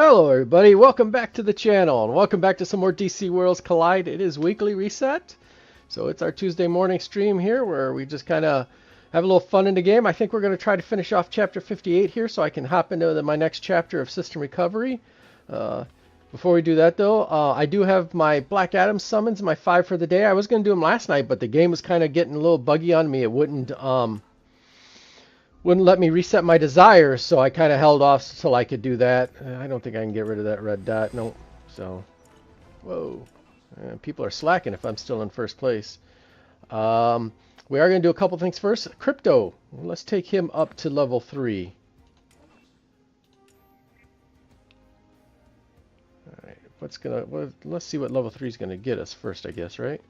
Hello everybody, welcome back to the channel and welcome back to some more DC Worlds Collide. It is weekly reset, so it's our Tuesday morning stream here where we just kind of have a little fun in the game. I think we're going to try to finish off chapter 58 here so I can hop into my next chapter of System Recovery. Before we do that though, I do have my Black Adam summons, my 5 for the day. I was going to do them last night, but the game was kind of getting a little buggy on me. It wouldn't let me reset my desires, so I kind of held off till I could do that. I don't think I can get rid of that red dot. No. So, whoa. People are slacking if I'm still in first place. We are going to do a couple things first. Crypto. Let's take him up to level 3. Alright, let's see what level 3 is going to get us first, I guess, right?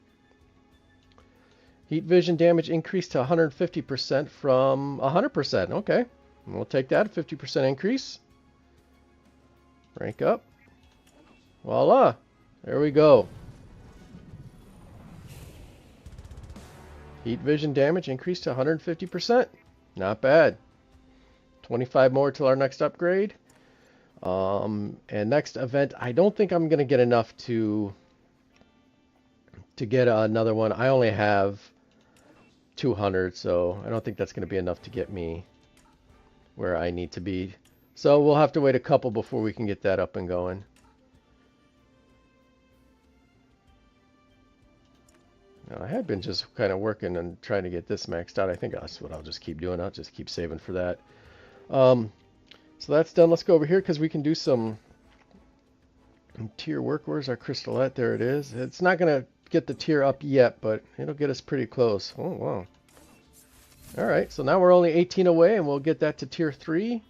Heat vision damage increased to 150% from 100%. Okay, we'll take that. 50% increase. Rank up. Voila. There we go. Heat vision damage increased to 150%. Not bad. 25 more till our next upgrade. And next event, I don't think I'm going to get enough to get another one. I only have 200, so I don't think that's going to be enough to get me where I need to be. So we'll have to wait a couple before we can get that up and going. Now, I had been just kind of working and trying to get this maxed out. I think that's what I'll just keep doing. I'll just keep saving for that. So that's done. Let's go over here because we can do some tier work. Where's our crystalette? There it is. It's not going to get the tier up yet, but it'll get us pretty close. Oh, wow. Alright, so now we're only 18 away, and we'll get that to tier 3.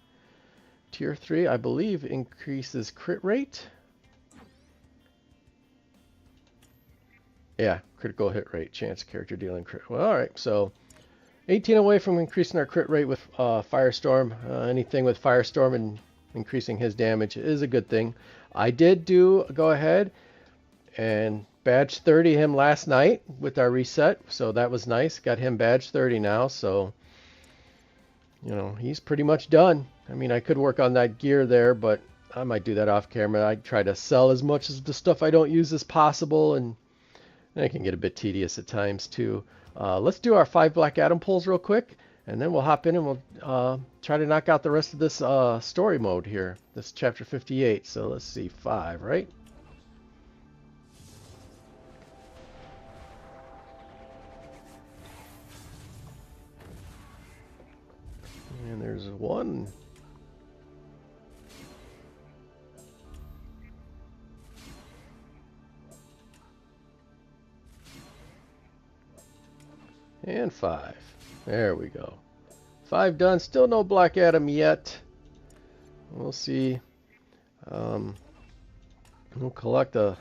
Tier 3, I believe, increases crit rate. Yeah, critical hit rate, chance character dealing crit. Well, alright, so 18 away from increasing our crit rate with Firestorm. Anything with Firestorm and increasing his damage is a good thing. I did go ahead and badge 30 him last night with our reset, so that was nice. Got him badge 30 now, so you know, he's pretty much done. I mean, I could work on that gear there, but I might do that off camera. I try to sell as much of the stuff I don't use as possible, and it can get a bit tedious at times too. Let's do our 5 Black Adam pulls real quick, and then we'll hop in and we'll try to knock out the rest of this story mode here, this chapter 58. So let's see, 5, right? And there's 1. And 5. There we go. 5 done. Still no Black Adam yet. We'll see. We'll collect the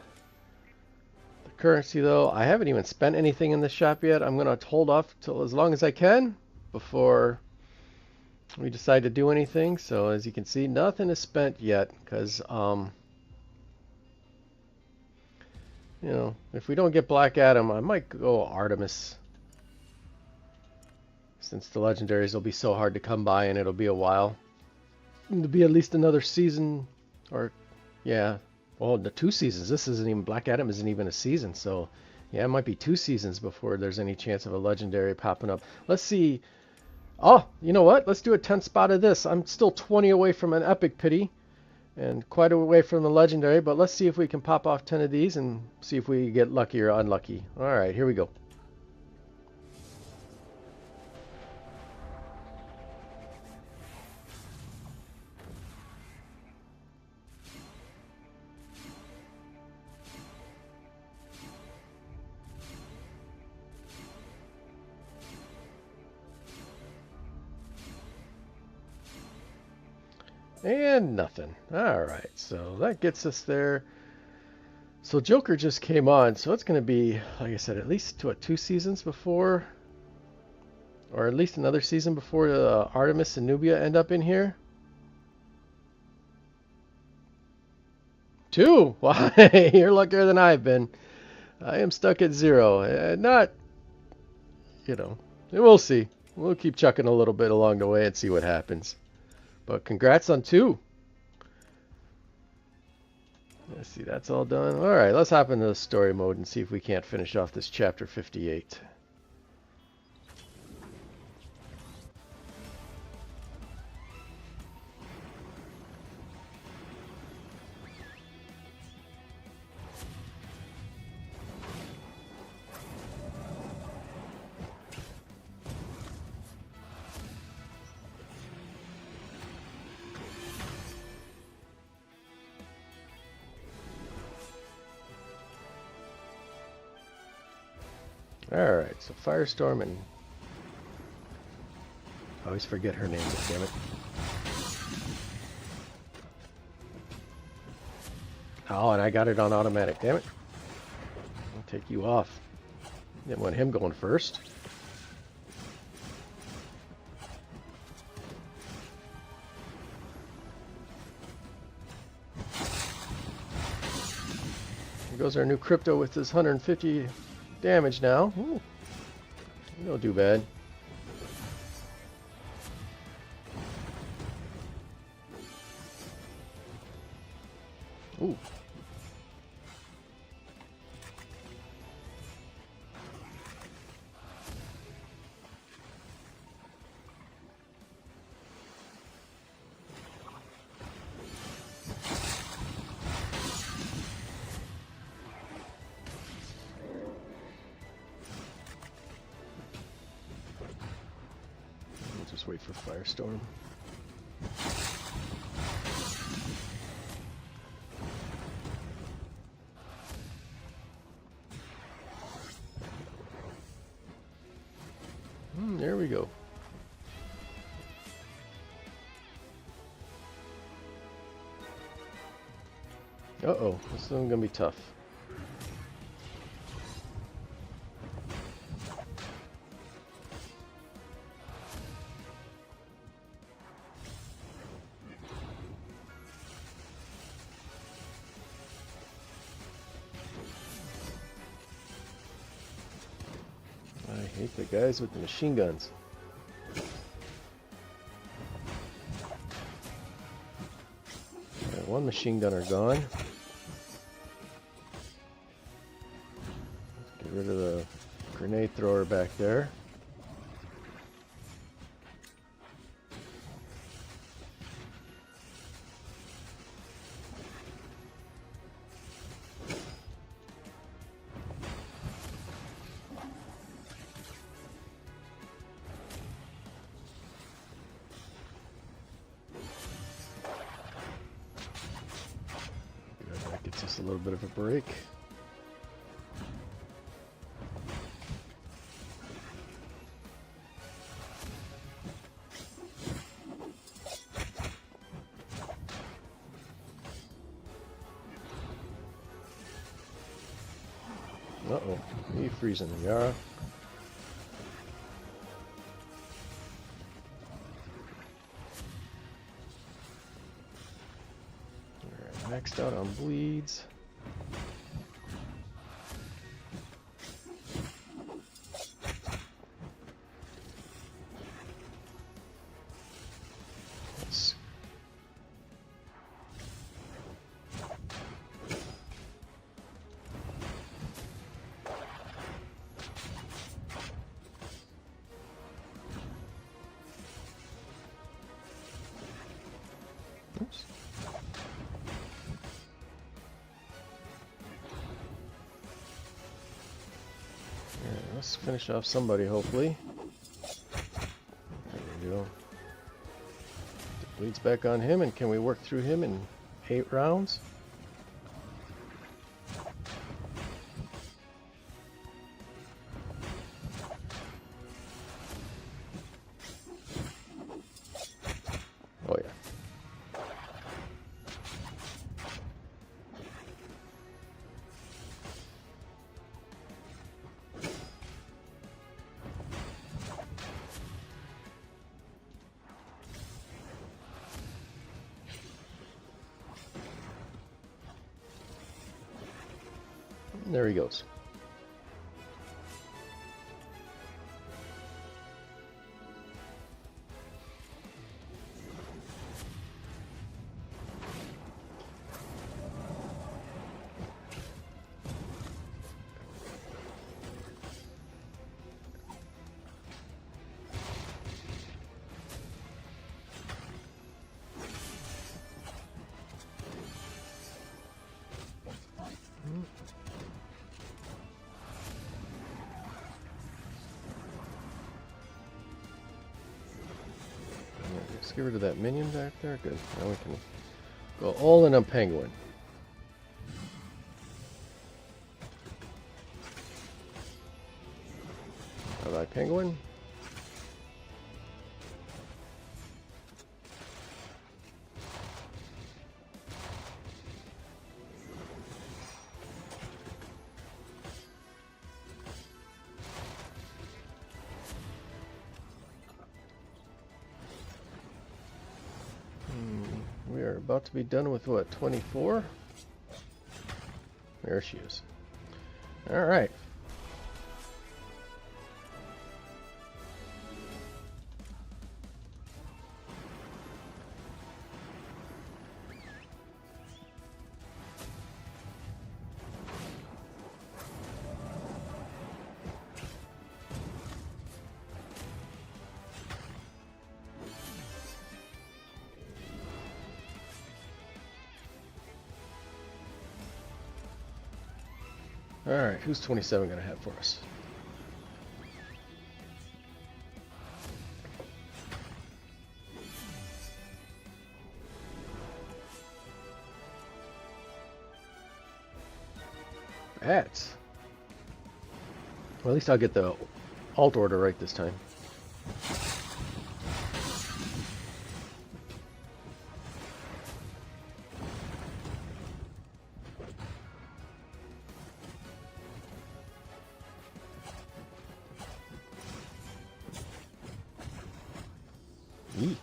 currency though. I haven't even spent anything in the shop yet. I'm going to hold off till as long as I can before we decide to do anything. So as you can see, nothing is spent yet because you know, if we don't get Black Adam, I might go Artemis, since the legendaries will be so hard to come by and it'll be a while. It'll be at least another season, or yeah, well, the 2 seasons. This isn't even, Black Adam isn't even a season, so yeah, it might be 2 seasons before there's any chance of a legendary popping up. Let's see. Oh, you know what? Let's do a 10 spot of this. I'm still 20 away from an epic pity and quite away from the legendary, but let's see if we can pop off 10 of these and see if we get lucky or unlucky. All right, here we go. And nothing. Alright, so that gets us there. So Joker just came on, so it's going to be, like I said, at least 2 seasons before, or at least another season before Artemis and Nubia end up in here. 2? Why? You're luckier than I've been. I am stuck at 0. Not, you know, we'll see. We'll keep chucking a little bit along the way and see what happens. But congrats on 2. Let's see, that's all done. All right, let's hop into the story mode and see if we can't finish off this chapter 58. Alright, so Firestorm and... I always forget her name, damn it. Oh, and I got it on automatic, damn it. I'll take you off. Didn't want him going first. Here goes our new crypto with his 150 damage now. Ooh. He'll do bad. Ooh. Just wait for Firestorm. There we go. Uh-oh, this is gonna be tough. I hate the guys with the machine guns. Right, one machine gunner gone. Let's get rid of the grenade thrower back there. That gets us a little bit of a break. Uh-oh, he freezing the Yara. Alright, maxed out on bleeds. Let's... Oops. Alright, let's finish off somebody, hopefully. There we go. The bleed's back on him, and can we work through him in 8 rounds? Oh yeah. There he goes. Let's get rid of that minion back there. Good. Now we can go all in on Penguin. Bye-bye, Penguin. We are about to be done with what, 24? There she is. All right. Alright, who's 27 going to have for us? Bats. Well, at least I'll get the alt order right this time. Eee.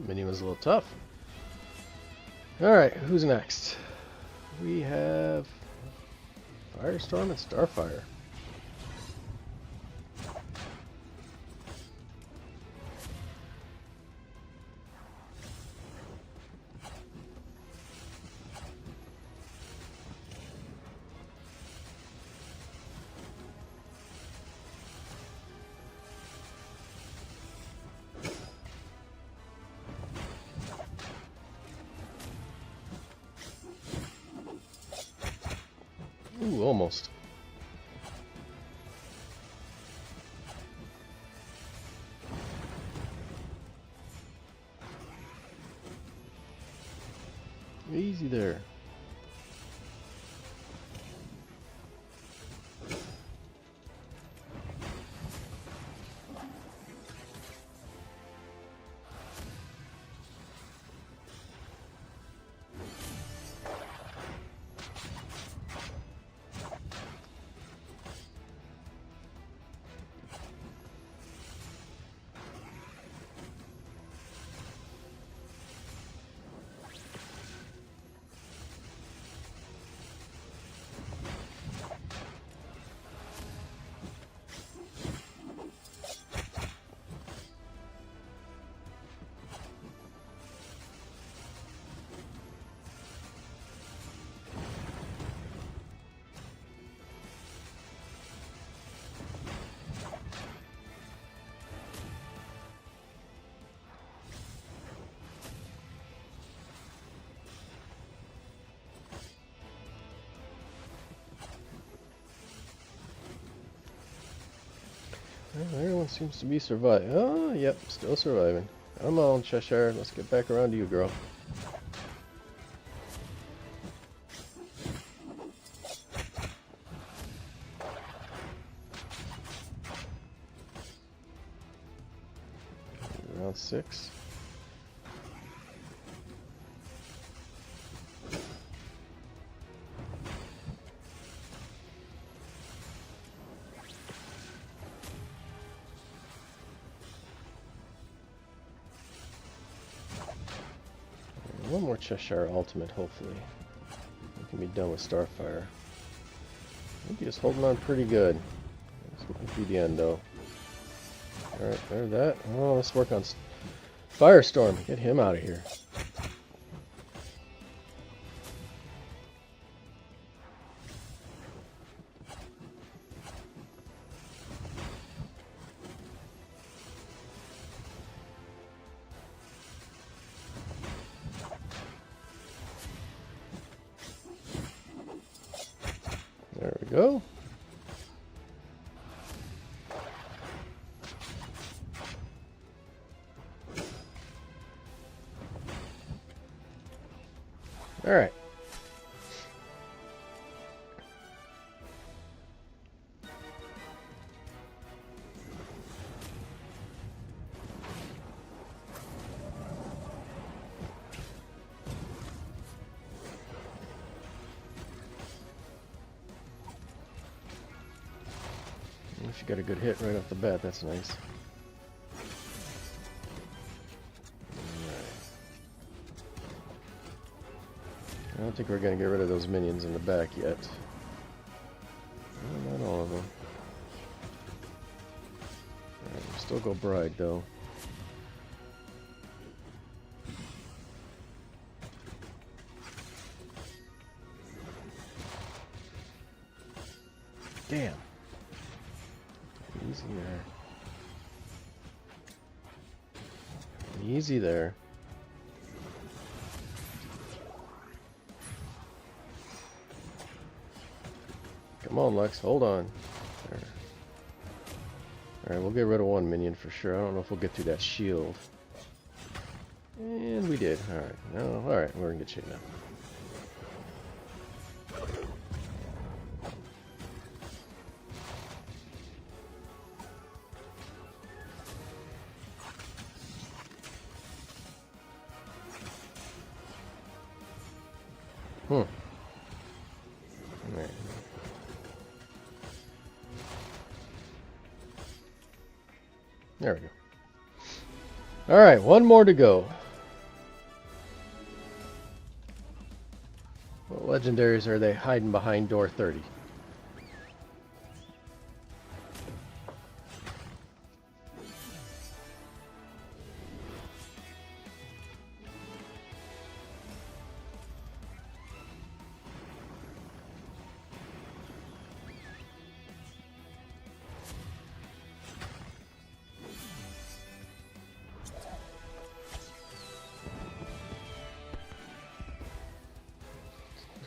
Minion was a little tough. Alright, who's next? We have Firestorm and Starfire. Ooh, almost. Easy there. Well, everyone seems to be surviving. Oh, yep, still surviving. Come on, Cheshire. Let's get back around to you, girl. Round 6. one more Cheshire ultimate, hopefully. We can be done with Starfire. I think he's holding on pretty good. This might be the end, though. Alright, there's that. Oh, let's work on Firestorm. Get him out of here. There we go. All right. She got a good hit right off the bat. That's nice. I don't think we're going to get rid of those minions in the back yet. Well, not all of them. Alright, we'll still go Bride, though. Damn. Easy there. Easy there. Come on, Lex, hold on. There. Alright, we'll get rid of one minion for sure. I don't know if we'll get through that shield. And we did. Alright, no, alright, we're in good shape now. Alright. There we go. Alright, one more to go. What legendaries are they hiding behind door 30?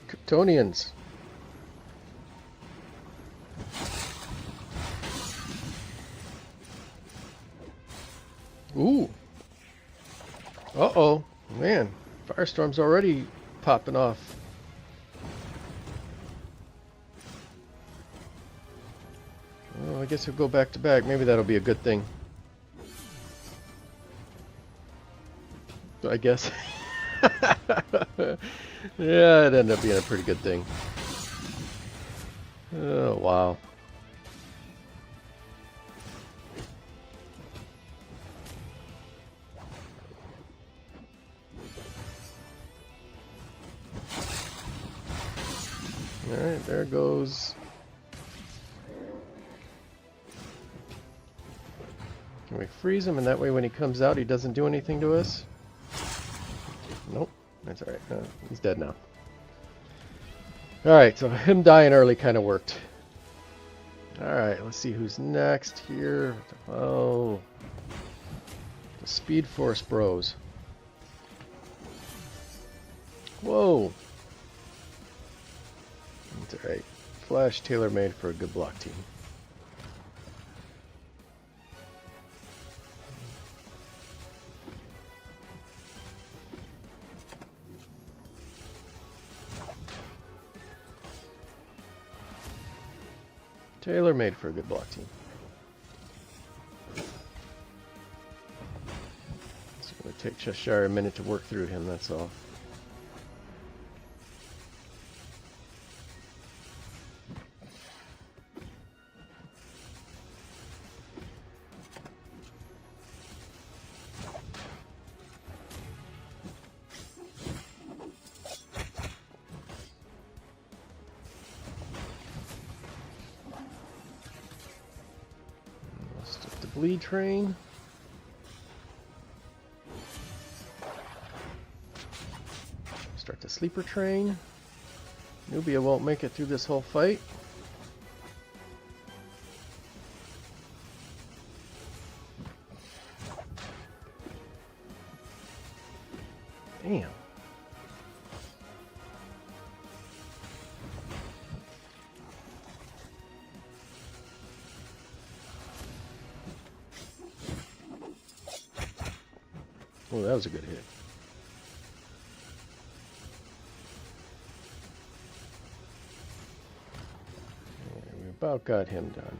Kryptonians. Ooh. Uh-oh. Man, Firestorm's already popping off. Oh, I guess he'll go back to back. Maybe that'll be a good thing. I guess. Yeah, it ended up being a pretty good thing. Oh, wow. Alright, there goes. Can we freeze him, and that way when he comes out he doesn't do anything to us? Nope. That's alright. He's dead now. Alright, so him dying early kind of worked. Alright, let's see who's next here. Oh. The Speed Force Bros. Whoa. That's alright. Flash tailor-made for a good block team. Tailor-made for a good block team. It's going to take Cheshire a minute to work through him, that's all. bleed train. Start the sleeper train. Nubia won't make it through this whole fight. Damn. Oh, that was a good hit. Yeah, we about got him done.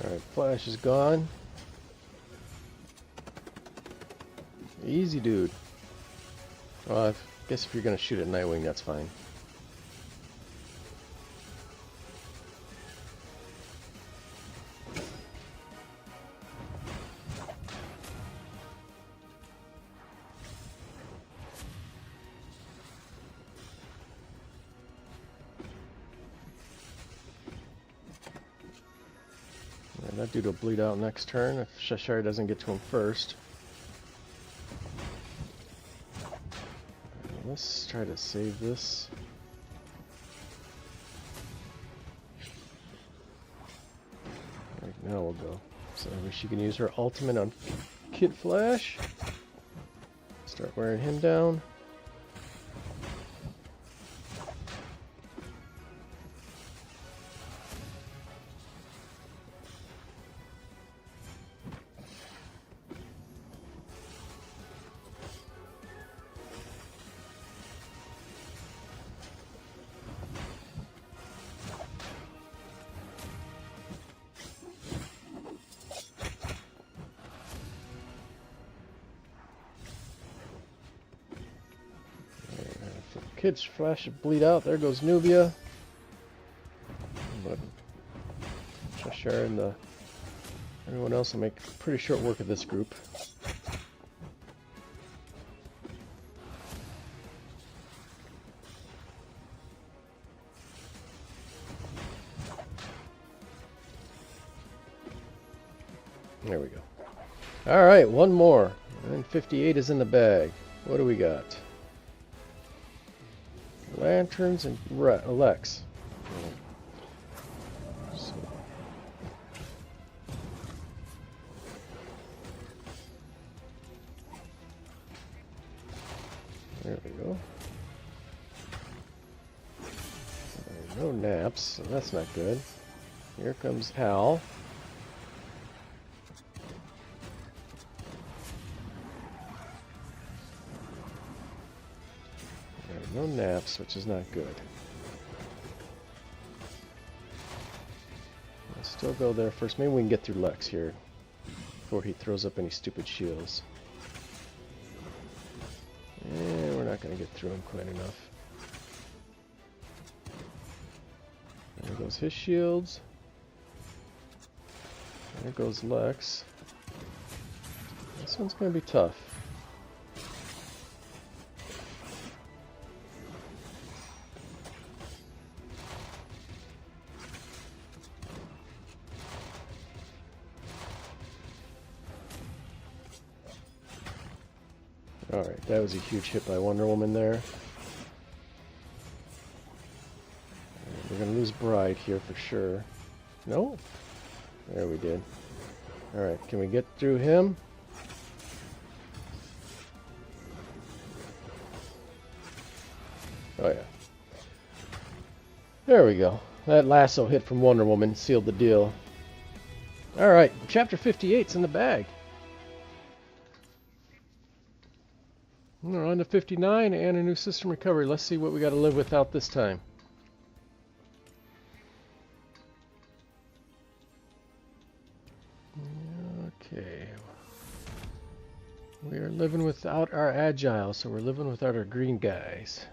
Alright, Flash is gone. Easy, dude. Well, I guess if you're going to shoot at Nightwing, that's fine. And that dude will bleed out next turn if Cheshire doesn't get to him first. Let's try to save this. Right, now we'll go. So she can use her ultimate on Kid Flash. Start wearing him down. Kid Flash should bleed out. There goes Nubia. But Cheshire and everyone else will make pretty short work of this group. There we go. Alright, one more. And 58 is in the bag. What do we got? Lanterns and Lex. So. There we go. No naps, so that's not good. Here comes Hal. No naps, which is not good. Let's still go there first. Maybe we can get through Lex here before he throws up any stupid shields. Yeah, we're not going to get through him quite enough. There goes his shields. There goes Lex. This one's going to be tough. Alright, that was a huge hit by Wonder Woman there. We're going to lose Bride here for sure. No? There we did. Alright, can we get through him? Oh yeah. There we go. That lasso hit from Wonder Woman sealed the deal. Alright, chapter 58's in the bag. We're on to 59 and a new system recovery. Let's see what we got to live without this time. Okay. We are living without our agile, so we're living without our green guys.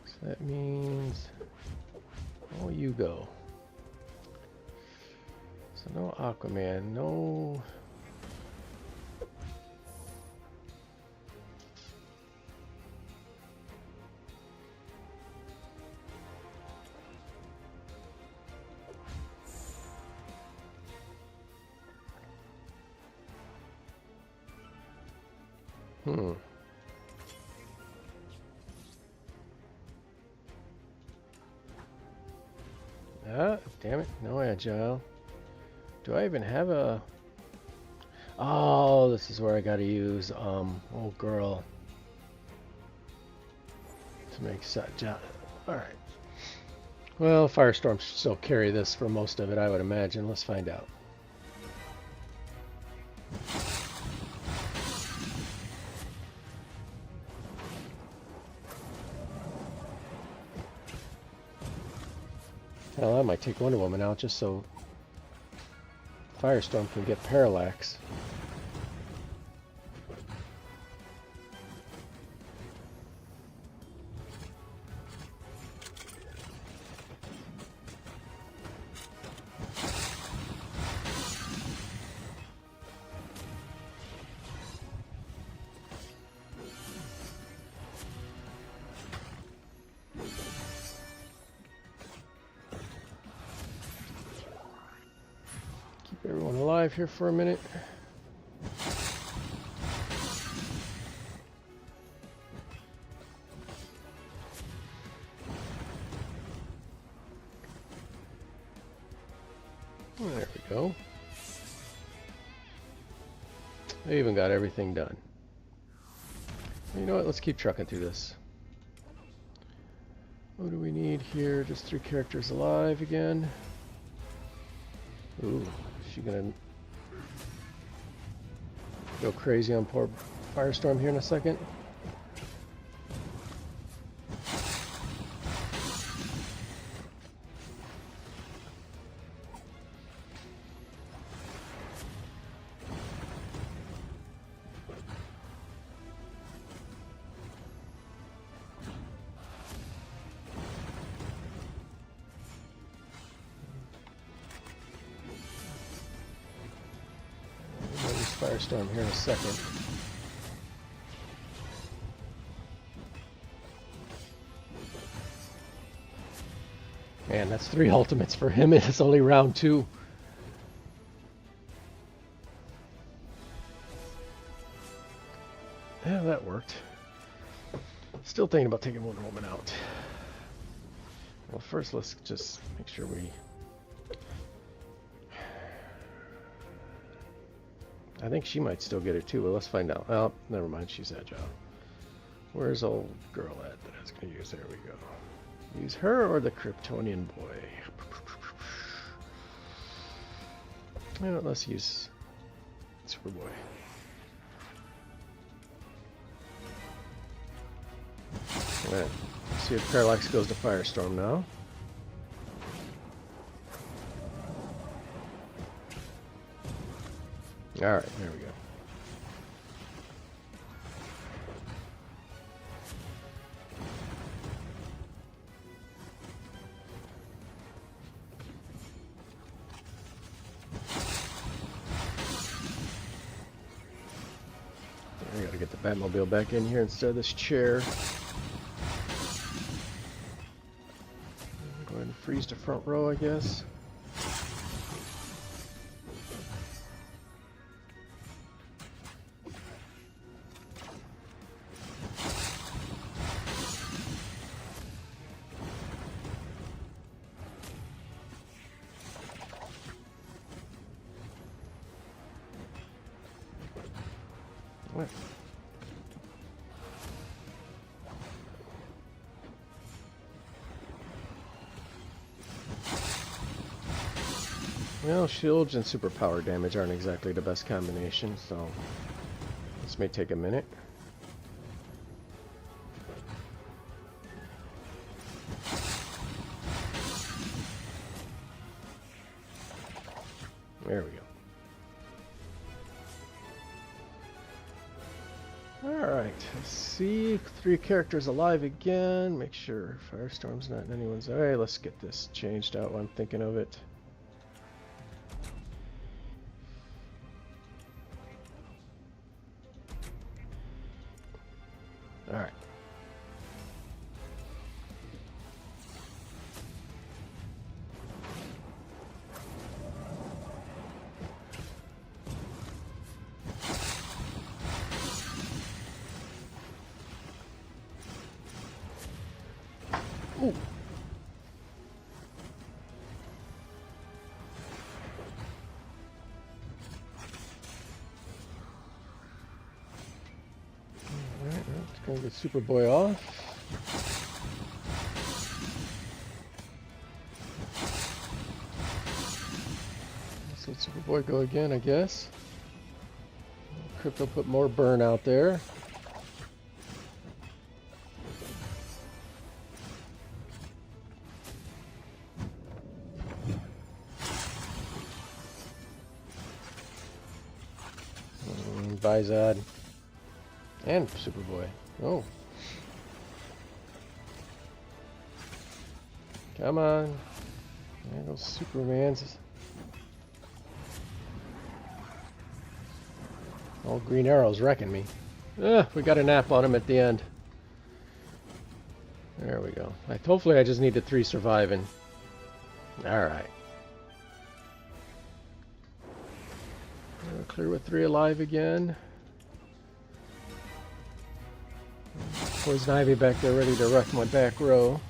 So that means... oh, you go. So no Aquaman, no Hmm. Ah, damn it. No agile. Do I even have a... Oh, this is where I gotta use, old girl. To make such a... Alright. Well, Firestorm should still carry this for most of it, I would imagine. Let's find out. Hell, I might take Wonder Woman out just so Firestorm can get Parallax. Keep everyone alive here for a minute. There we go. I even got everything done. You know what? Let's keep trucking through this. What do we need here? Just 3 characters alive again. Ooh, is she gonna go crazy on poor Firestorm here in a second? Firestorm here in a second. Man, that's 3 ultimates for him. It's only round 2. Yeah, that worked. Still thinking about taking Wonder Woman out. Well, first let's just make sure we... I think she might still get it too, but let's find out. Well, never mind, she's agile. Where's old girl at that I was going to use? There we go. Use her or the Kryptonian boy? Let's use Superboy. Alright, see if Parallax goes to Firestorm now. Alright, there we go. I gotta get the Batmobile back in here instead of this chair. Go ahead and freeze to front row, I guess. What? Well, shields and superpower damage aren't exactly the best combination, so this may take a minute. There we go. Alright, let's see. 3 characters alive again. Make sure Firestorm's not in anyone's... Alright, let's get this changed out while I'm thinking of it. Alright. Ooh. Alright, let's go get Superboy off. Let's let Superboy go again, I guess. Crypto put more burn out there. Vizod and Superboy. Oh. Come on. There goes Superman's. All Green Arrow's wrecking me. We got a nap on him at the end. There we go. Hopefully I just needed 3 surviving. Alright. Clear with 3 alive again. Poison Ivy back there ready to wreck my back row.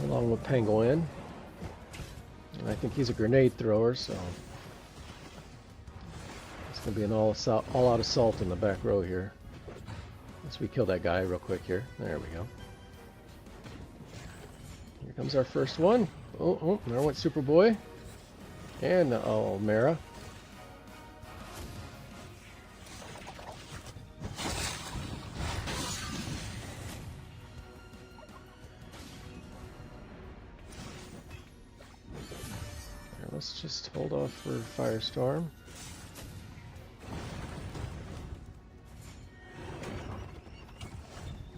Along with Penguin. And I think he's a grenade thrower, so it's going to be an all-out assault in the back row here. Let's kill that guy real quick here. There we go. Here comes our first one. Oh, there went Superboy. And Mara. Let's just hold off for Firestorm.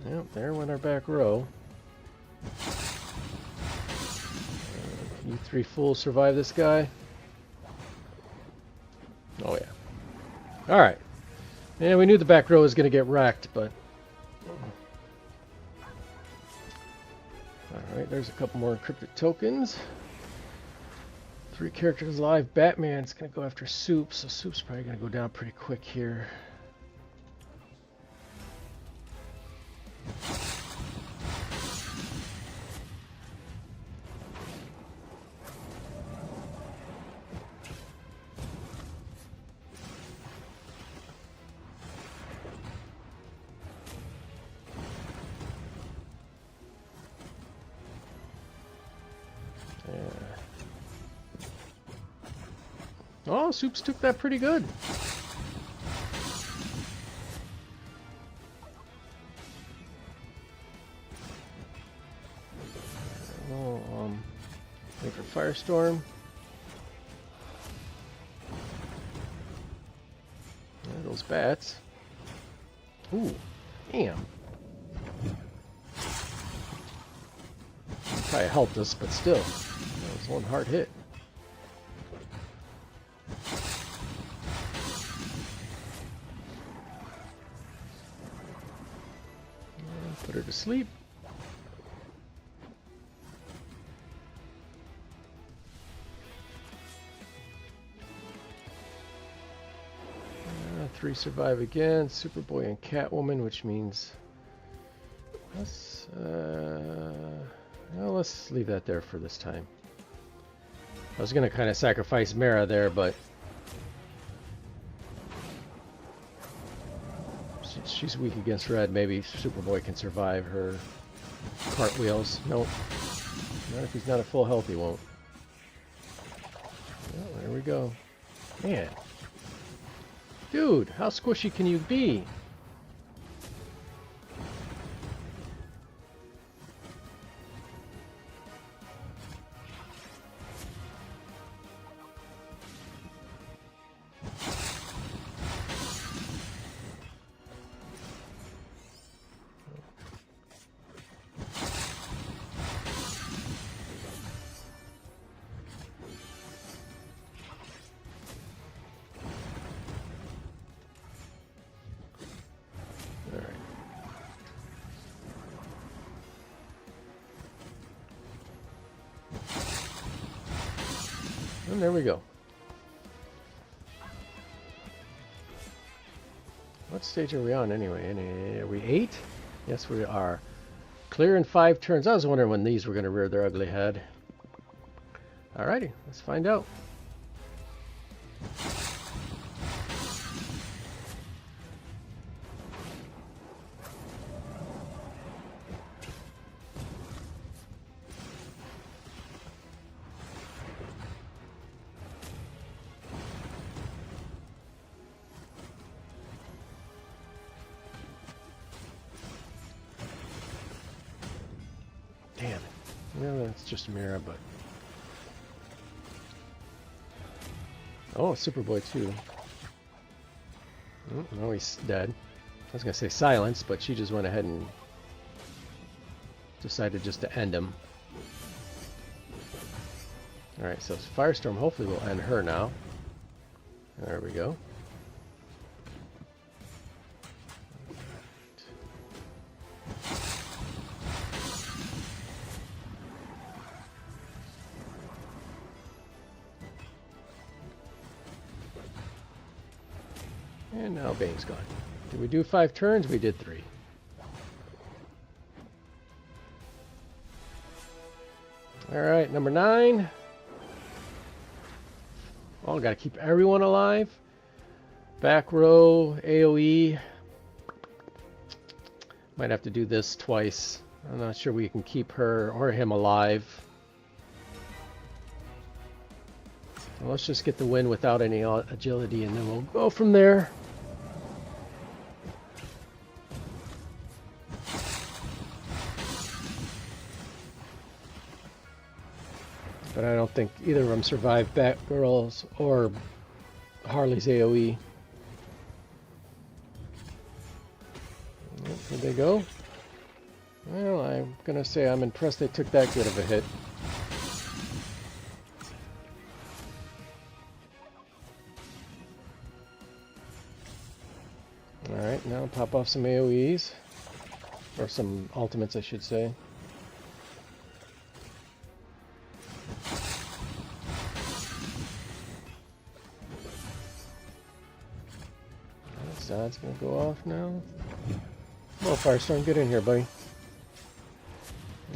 Yep, there went our back row. You 3 fools survive this guy? Oh yeah. Alright. Yeah, we knew the back row was going to get wrecked, but... Alright, there's a couple more encrypted tokens. 3 characters alive. Batman's going to go after Soup, so Soup's probably going to go down pretty quick here. Oh, Soups took that pretty good. Oh, wait for Firestorm. There those bats. Ooh, damn. Probably helped us, but still, that was one hard hit. Put her to sleep. Three survive again. Superboy and Catwoman, which means let's leave that there for this time. I was gonna kind of sacrifice Mara there, but she's weak against red. Maybe Superboy can survive her cartwheels. Nope. Not if he's not at full health, he won't. Well, there we go. Man. Dude, how squishy can you be? And there we go. What stage are we on anyway? Are we 8? Yes, we are. clear in 5 turns. I was wondering when these were going to rear their ugly head. Alrighty, let's find out. Damn it. Well, that's just a mirror, but... Oh, Superboy too. Oh, no, he's dead. I was going to say silence, but she just went ahead and decided just to end him. Alright, so Firestorm hopefully will end her now. There we go. And now Bane's gone. Did we do 5 turns? We did 3. Alright, number 9. Oh, gotta keep everyone alive. Back row, AoE. Might have to do this twice. I'm not sure we can keep her or him alive. Well, let's just get the win without any agility, and then we'll go from there. But I don't think either of them survived Batgirl's or Harley's AoE. Here they go. Well, I'm gonna say I'm impressed they took that good of a hit. Alright, now pop off some AoEs. Or some ultimates, I should say. Zod's gonna go off now. Oh, Firestorm, get in here, buddy.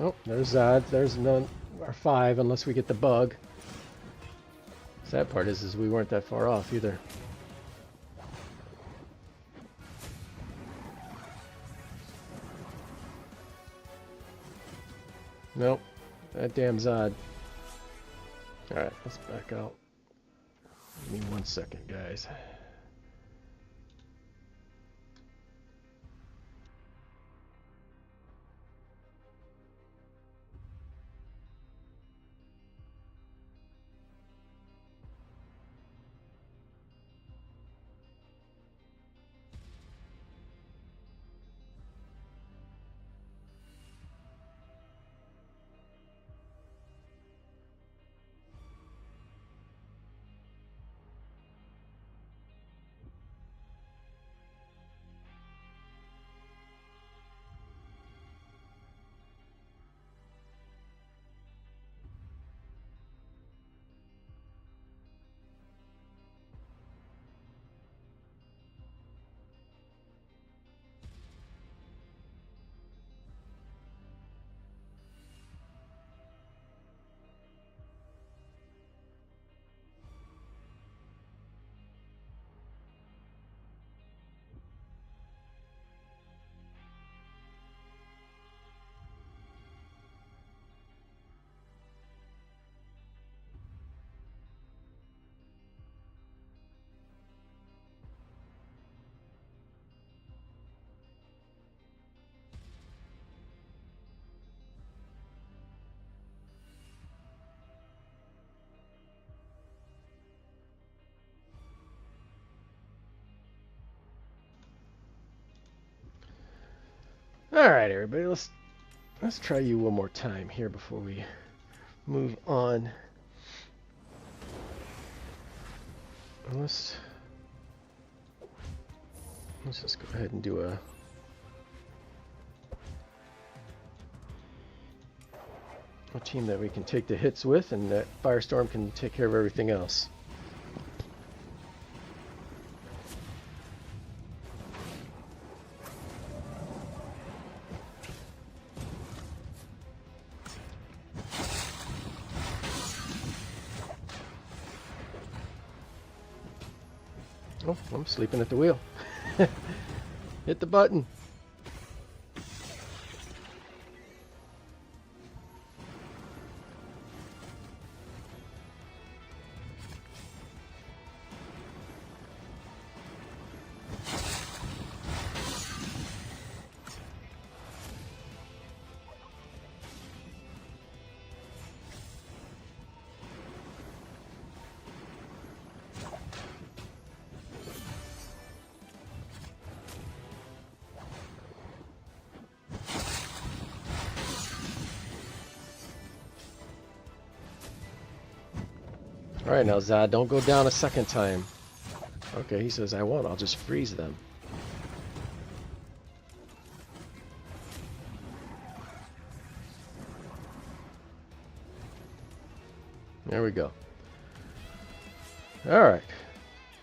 Oh, there's Zod. There's none, our 5, unless we get the bug. Sad part is we weren't that far off either. Nope, that damn Zod. Alright, let's back out. Give me 1 second, guys. Alright, everybody, let's try you one more time here before we move on. Let's just go ahead and do a team that we can take the hits with, and that Firestorm can take care of everything else. Oh, I'm sleeping at the wheel. Hit the button. Alright, now Zod, don't go down a second time. Okay, he says I won't. I'll just freeze them. There we go. Alright.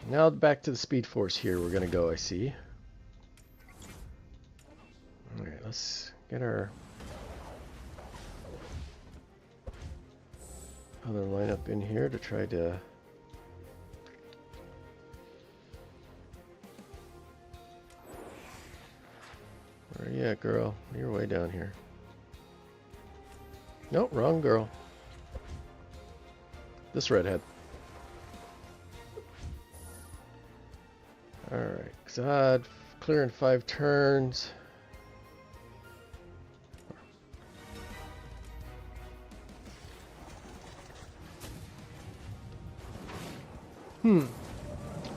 Now back to the Speed Force here we're going to go, I see. Alright, let's get our other lineup in here to try to... Where are you at, girl? You're way down here. Nope, wrong girl. This redhead. Alright, Zod, clearing 5 turns.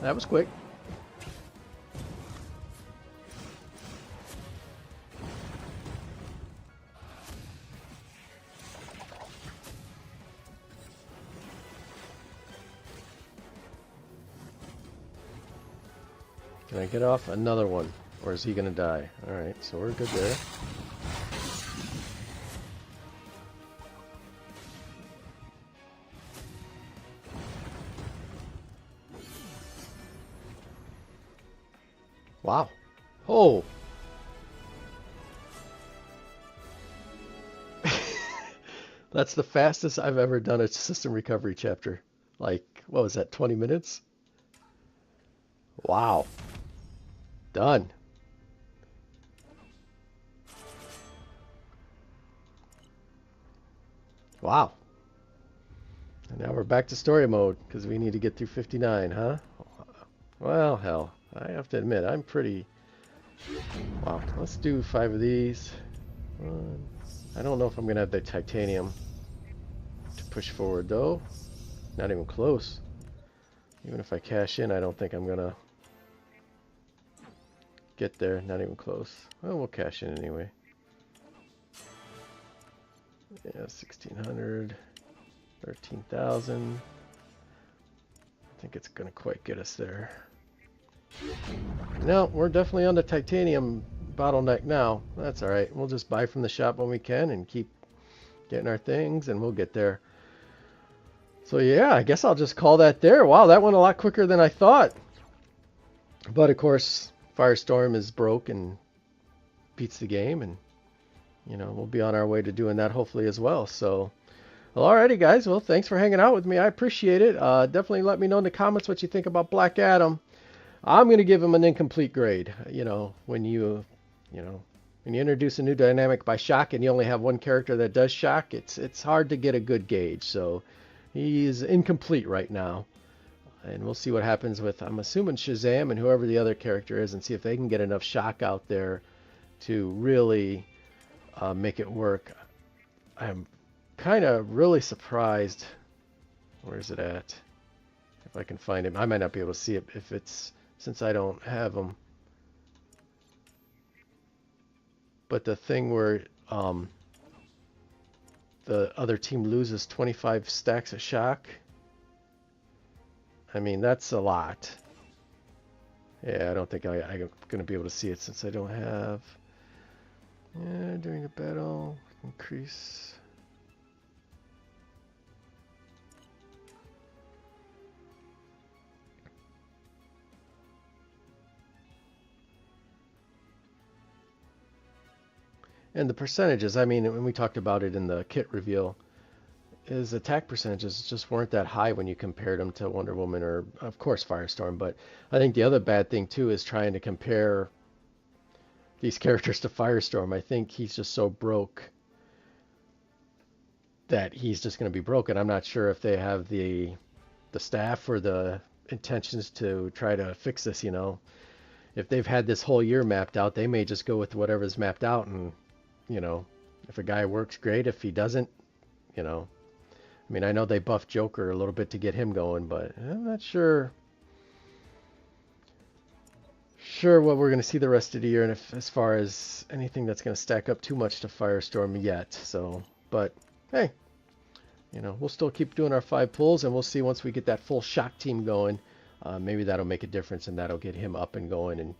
That was quick. Can I get off another one? Or is he going to die? Alright, so we're good there. Wow. Oh! That's the fastest I've ever done a system recovery chapter. Like, what was that, 20 minutes? Wow. Done. Wow. And now we're back to story mode, because we need to get through 59, huh? Well, hell. I have to admit, I'm pretty... Wow. Let's do 5 of these. I don't know if I'm going to have the titanium to push forward, though. Not even close. Even if I cash in, I don't think I'm going to get there. Not even close. Well, we'll cash in anyway. Yeah, 1,600. 13,000. I think it's going to quite get us there. No, we're definitely on the titanium bottleneck now. That's alright. We'll just buy from the shop when we can and keep getting our things and we'll get there. So yeah, I guess I'll just call that there. Wow, that went a lot quicker than I thought. But of course, Firestorm is broke and beats the game, and you know, we'll be on our way to doing that hopefully as well. So, well, alrighty guys, well, thanks for hanging out with me. I appreciate it. Definitely let me know in the comments what you think about Black Adam. I'm going to give him an incomplete grade. You know, when you introduce a new dynamic by shock and you only have one character that does shock, it's hard to get a good gauge. So he's incomplete right now. And we'll see what happens with, I'm assuming, Shazam and whoever the other character is, and see if they can get enough shock out there to really make it work. I'm kind of really surprised. Where is it at? If I can find him. I might not be able to see it if it's, since I don't have them. But the thing where the other team loses 25 stacks of shock, I mean, that's a lot. Yeah, I don't think I'm going to be able to see it since I don't have... Yeah, during the battle, increase... And the percentages, I mean, when we talked about it in the kit reveal, his attack percentages just weren't that high when you compared him to Wonder Woman or, of course, Firestorm. But I think the other bad thing too is trying to compare these characters to Firestorm. I think he's just so broke that he's just going to be broken. I'm not sure if they have the staff or the intentions to try to fix this. If they've had this whole year mapped out, they may just go with whatever's mapped out, and if a guy works, great. If he doesn't, I mean, I know they buffed Joker a little bit to get him going, but I'm not sure what we're going to see the rest of the year, and if as far as anything that's going to stack up too much to Firestorm yet. So, but hey, we'll still keep doing our 5 pulls, and we'll see once we get that full shock team going. Maybe that'll make a difference, and that'll get him up and going and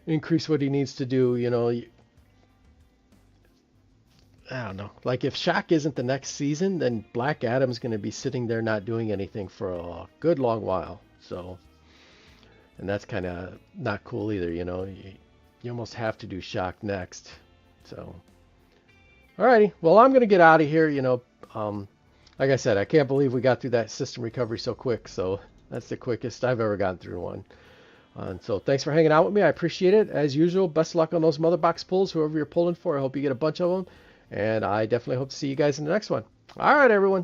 increase what he needs to do. I don't know. Like, if Shock isn't the next season, then Black Adam's going to be sitting there not doing anything for a good long while. So, and that's kind of not cool either. You almost have to do Shock next. So, alrighty. Well, I'm going to get out of here. Like I said, I can't believe we got through that system recovery so quick. So that's the quickest I've ever gotten through one. And so thanks for hanging out with me. I appreciate it. As usual, best of luck on those mother box pulls, whoever you're pulling for. I hope you get a bunch of them. And I definitely hope to see you guys in the next one. All right, everyone.